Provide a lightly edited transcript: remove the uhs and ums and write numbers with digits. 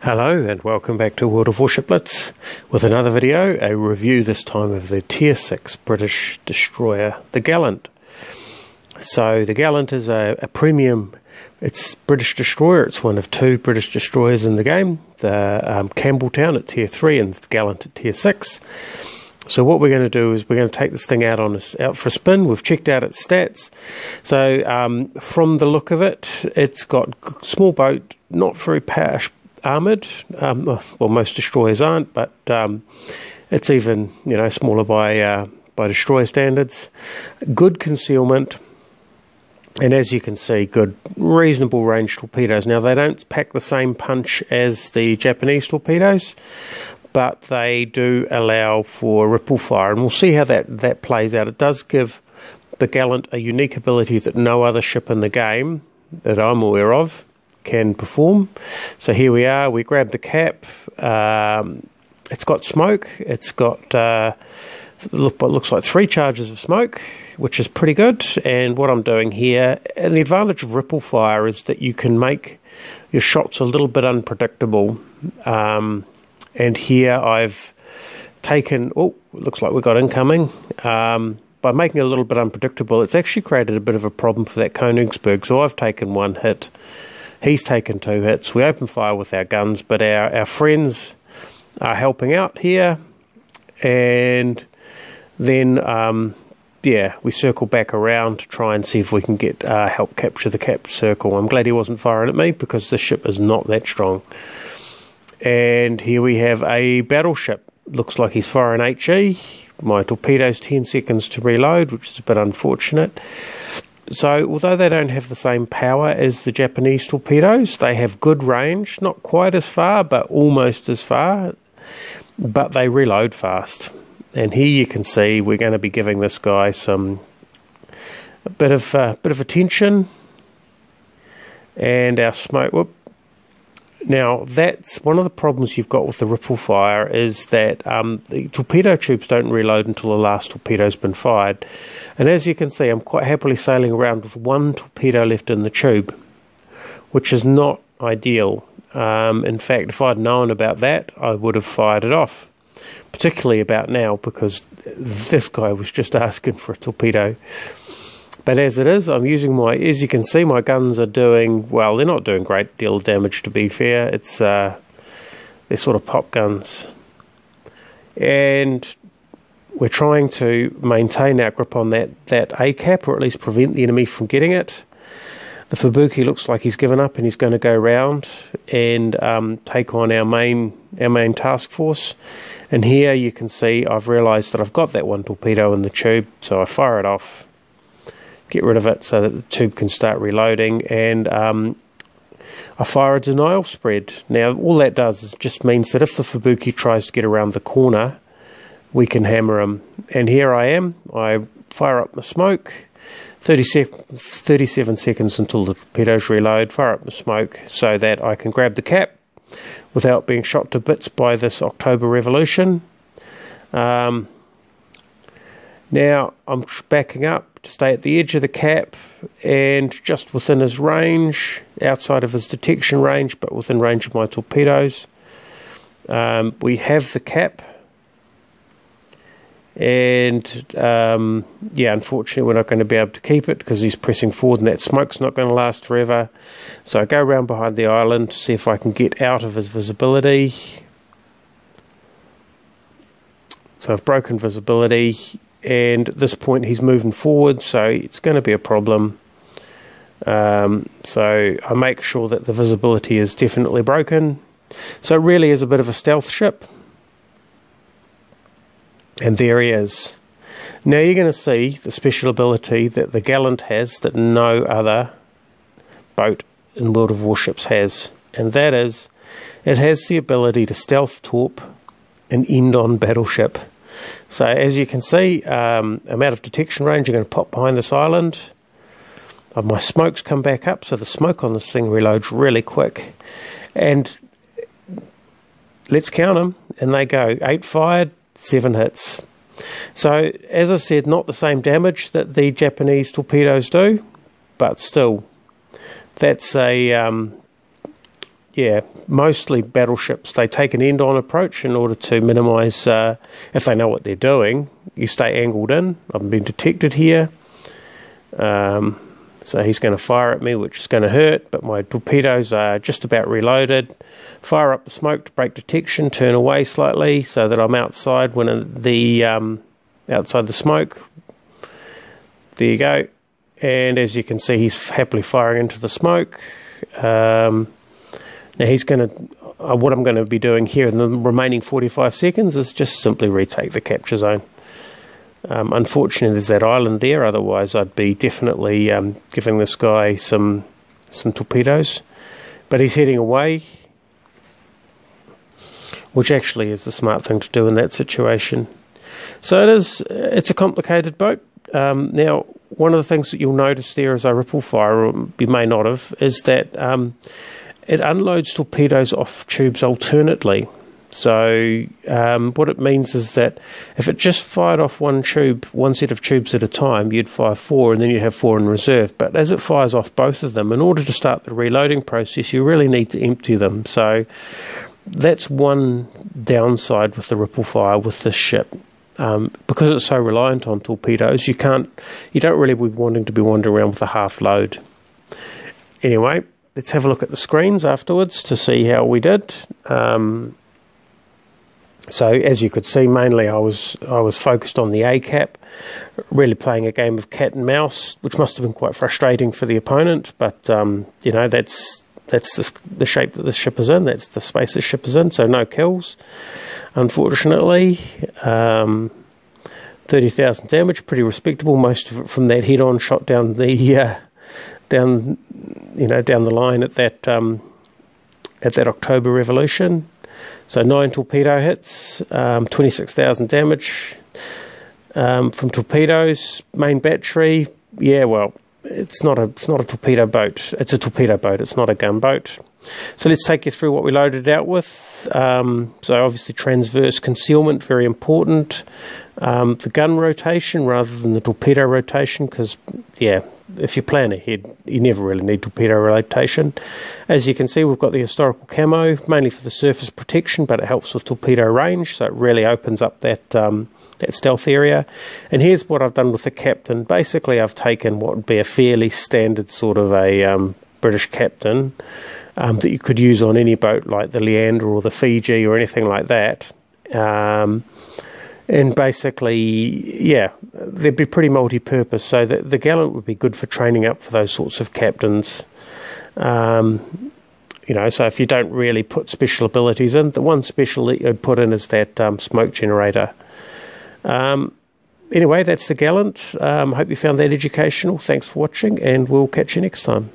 Hello and welcome back to World of Warships Blitz with another video, a review this time of the Tier 6 British destroyer, the Gallant. So the Gallant is a premium, it's British destroyer, it's one of two British destroyers in the game, the Campbelltown at Tier 3 and the Gallant at Tier 6. So what we're going to do is we're going to take this thing out for a spin. We've checked out its stats. So from the look of it, it's got small boat, not very armoured. Well, most destroyers aren't, but it's even smaller by destroyer standards. Good concealment, and as you can see, good reasonable range torpedoes. Now they don't pack the same punch as the Japanese torpedoes, but they do allow for ripple fire, and we'll see how that plays out. It does give the Gallant a unique ability that no other ship in the game that I'm aware of can perform. So here we are, we grab the cap. It's got smoke, it's got what looks like 3 charges of smoke, which is pretty good. And what I'm doing here, and the advantage of ripple fire is that you can make your shots a little bit unpredictable. And here I've taken, looks like we've got incoming. By making it a little bit unpredictable, it's actually created a bit of a problem for that Königsberg. So I've taken 1 hit, he's taken 2 hits. We open fire with our guns, but our friends are helping out here. And then, we circle back around to try and see if we can get help capture the cap circle. I'm glad he wasn't firing at me because this ship is not that strong. And here we have a battleship. Looks like he's firing HE. My torpedo's 10 seconds to reload, which is a bit unfortunate. So, although they don't have the same power as the Japanese torpedoes, they have good range, not quite as far, but almost as far, but they reload fast. And here you can see we're going to be giving this guy a bit of attention, and our smoke. Now, that's one of the problems you've got with the ripple fire, is that the torpedo tubes don't reload until the last torpedo's been fired. And as you can see, I'm quite happily sailing around with 1 torpedo left in the tube, which is not ideal. In fact, if I'd known about that, I would have fired it off, particularly about now, because this guy was just asking for a torpedo. But as it is, I'm using as you can see, my guns are doing, well, they're not doing a great deal of damage, to be fair. It's, they're sort of pop guns. And we're trying to maintain our grip on that A-cap, or at least prevent the enemy from getting it. The Fubuki looks like he's given up and he's going to go round and take on our main task force. And here you can see I've realised that I've got that 1 torpedo in the tube, so I fire it off. Get rid of it so that the tube can start reloading, and I fire a denial spread. Now all that does is just means that if the Fubuki tries to get around the corner, we can hammer him. And here I am, I fire up the smoke, 37 seconds until the torpedoes reload, fire up the smoke so that I can grab the cap without being shot to bits by this October Revolution. Now I'm backing up to stay at the edge of the cap and just within his range, outside of his detection range, but within range of my torpedoes. We have the cap, and unfortunately we're not going to be able to keep it because he's pressing forward and that smoke's not going to last forever. So I go around behind the island to see if I can get out of his visibility. So I've broken visibility, and at this point he's moving forward, so it's going to be a problem. So I make sure that the visibility is definitely broken. So it really is a bit of a stealth ship. And there he is. Now you're going to see the special ability that the Gallant has that no other boat in World of Warships has. And that is, it has the ability to stealth torp an end-on battleship. So as you can see, I'm out of detection range. I'm going to pop behind this island. My smoke's come back up, so the smoke on this thing reloads really quick. And let's count them, and they go 8 fired, 7 hits. So as I said, not the same damage that the Japanese torpedoes do, but still, that's a yeah, mostly battleships, they take an end-on approach in order to minimise, if they know what they're doing, you stay angled in. I've been detected here. So he's going to fire at me, which is going to hurt, but my torpedoes are just about reloaded. Fire up the smoke to break detection, turn away slightly so that I'm outside outside the smoke. There you go. And as you can see, he's happily firing into the smoke. Now he's going to, what I'm going to be doing here in the remaining 45 seconds is just simply retake the capture zone. Unfortunately, there's that island there, otherwise I'd be definitely giving this guy some torpedoes. But he's heading away, which actually is the smart thing to do in that situation. So it's a complicated boat. Now, one of the things that you'll notice there as I ripple fire, or you may not have, is that it unloads torpedoes off tubes alternately. So what it means is that if it just fired off one set of tubes at a time, you'd fire 4 and then you'd have 4 in reserve. But as it fires off both of them, in order to start the reloading process, you really need to empty them. So that's one downside with the ripple fire with this ship. Because it's so reliant on torpedoes, you don't really be wanting to be wandering around with a half load. Anyway, let's have a look at the screens afterwards to see how we did. So as you could see, mainly I was focused on the A cap, really playing a game of cat and mouse, which must have been quite frustrating for the opponent. But you know, that's the shape that the ship is in. That's the space the ship is in. So no kills, unfortunately. 30,000 damage, pretty respectable. Most of it from that head-on shot down the down the line at that October Revolution. So 9 torpedo hits, 26,000 damage from torpedoes. Main battery, yeah, well, it's not a torpedo boat. It's a torpedo boat. It's not a gunboat. So let's take you through what we loaded out with. So obviously transverse concealment, very important. The gun rotation rather than the torpedo rotation, because yeah, if you plan ahead, you never really need torpedo rotation. As you can see, we've got the historical camo, mainly for the surface protection, but it helps with torpedo range, so it really opens up that stealth area. And here's what I've done with the captain. Basically, I've taken what would be a fairly standard sort of a British captain that you could use on any boat like the Leander or the Fiji or anything like that. And basically, yeah, they'd be pretty multi-purpose. So the Gallant would be good for training up for those sorts of captains. You know, so if you don't really put special abilities in, the one special that you'd put in is that smoke generator. Anyway, that's the Gallant. Hope you found that educational. Thanks for watching, and we'll catch you next time.